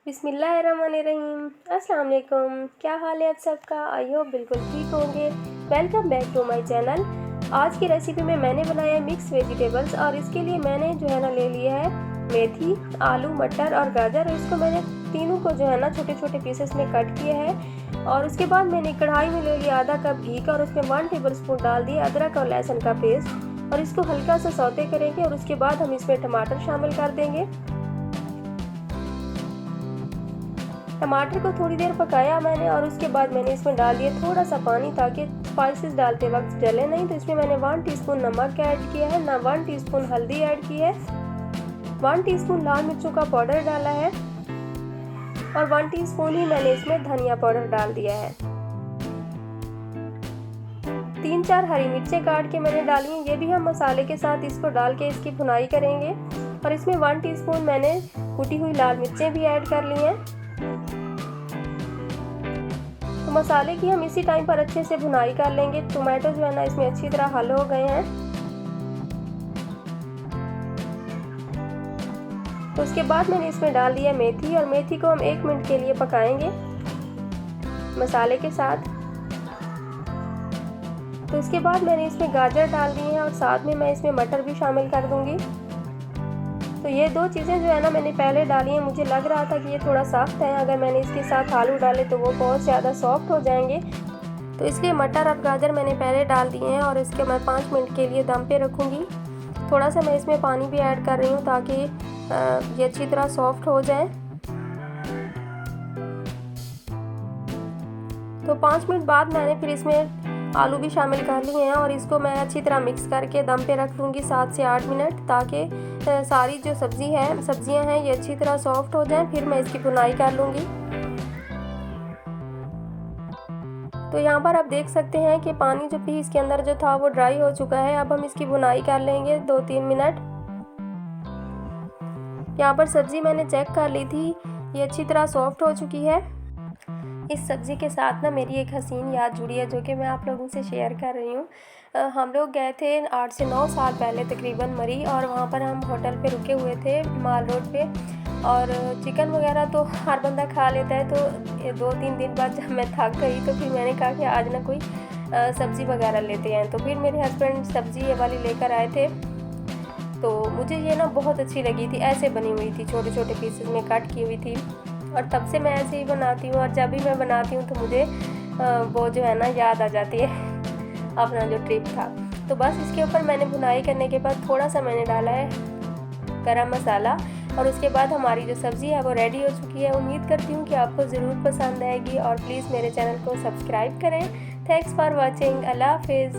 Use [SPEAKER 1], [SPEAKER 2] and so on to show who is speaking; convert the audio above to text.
[SPEAKER 1] बिस्मिल्लाहिर्रहमानिर्रहीम। अस्सलाम वालेकुम। क्या हाल है आप सबका? आई होप बिल्कुल ठीक होंगे। Welcome back to my channel. आज की रेसिपी में मैंने बनाया है मिक्स वेजिटेबल्स और इसके लिए मैंने जो है ना ले लिया है मेथी, आलू, मटर और गाजर। इसको मैंने तीनों को जो है ना छोटे छोटे पीसेस में कट किया है और उसके बाद मैंने कढ़ाई में ले लिया आधा कप घी का और उसमें 1 टेबलस्पून डाल दिया अदरक और लहसुन का पेस्ट और इसको हल्का सा सौते करेंगे और उसके बाद हम इसमें टमाटर शामिल कर देंगे। टमाटर को थोड़ी देर पकाया मैंने और उसके बाद मैंने इसमें डाल दिया थोड़ा सा पानी ताकि स्पाइसेस डालते वक्त जले नहीं। तो इसमें मैंने 1 टीस्पून नमक ऐड किया है, 1 टीस्पून हल्दी ऐड की है, 1 टीस्पून लाल मिर्चों का पाउडर डाला है और 1 टीस्पून ही मैंने इसमें धनिया पाउडर डाल दिया है। 3-4 हरी मिर्चें काट के मैंने डाली हैं, ये भी हम मसाले के साथ इसको डाल के इसकी भुनाई करेंगे। और इसमें 1 टीस्पून मैंने कुटी हुई लाल मिर्चें भी ऐड कर ली हैं। तो मसाले की हम इसी टाइम पर अच्छे से भुनाई कर लेंगे। टोमेटो जो है ना इसमें अच्छी तरह हल हो गए हैं। तो उसके बाद मैंने इसमें डाल दिया मेथी और मेथी को हम 1 मिनट के लिए पकाएंगे मसाले के साथ। तो उसके बाद मैंने इसमें गाजर डाल दी है और साथ में मैं इसमें मटर भी शामिल कर दूंगी। तो ये दो चीज़ें जो है ना मैंने पहले डाली हैं, मुझे लग रहा था कि ये थोड़ा सख्त है, अगर मैंने इसके साथ आलू डाले तो वो बहुत ज़्यादा सॉफ्ट हो जाएंगे। तो इसलिए मटर और गाजर मैंने पहले डाल दिए हैं और इसके मैं 5 मिनट के लिए दम पे रखूँगी। थोड़ा सा मैं इसमें पानी भी ऐड कर रही हूँ ताकि ये अच्छी तरह सॉफ्ट हो जाए। तो 5 मिनट बाद मैंने फिर इसमें आलू भी शामिल कर लिए हैं और इसको मैं अच्छी तरह मिक्स करके दम पे रख लूँगी 7 से 8 मिनट ताकि सारी जो सब्जियां हैं ये अच्छी तरह सॉफ्ट हो जाएं। फिर मैं इसकी भुनाई कर लूँगी। तो यहाँ पर आप देख सकते हैं कि पानी जो भी इसके अंदर जो था वो ड्राई हो चुका है। अब हम इसकी भुनाई कर लेंगे 2-3 मिनट। यहाँ पर सब्ज़ी मैंने चेक कर ली थी, ये अच्छी तरह सॉफ्ट हो चुकी है। इस सब्ज़ी के साथ ना मेरी एक हसीन याद जुड़ी है जो कि मैं आप लोगों से शेयर कर रही हूँ। हम लोग गए थे 8 से 9 साल पहले तकरीबन मरी, और वहाँ पर हम होटल पे रुके हुए थे माल रोड पे। और चिकन वगैरह तो हर बंदा खा लेता है। तो 2-3 दिन बाद जब मैं थक गई तो फिर मैंने कहा कि आज ना कोई सब्ज़ी वगैरह लेते हैं। तो फिर मेरे हस्बैंड सब्ज़ी ये वाली लेकर आए थे। तो मुझे ये ना बहुत अच्छी लगी थी, ऐसे बनी हुई थी, छोटे छोटे पीसेस में कट की हुई थी। और तब से मैं ऐसे ही बनाती हूँ और जब भी मैं बनाती हूँ तो मुझे वो जो है ना याद आ जाती है अपना जो ट्रिप था। तो बस इसके ऊपर मैंने भुनाई करने के बाद थोड़ा सा मैंने डाला है गरम मसाला और उसके बाद हमारी जो सब्ज़ी है वो रेडी हो चुकी है। उम्मीद करती हूँ कि आपको ज़रूर पसंद आएगी और प्लीज़ मेरे चैनल को सब्सक्राइब करें। Thanks for watching. अल्लाह हाफिज़।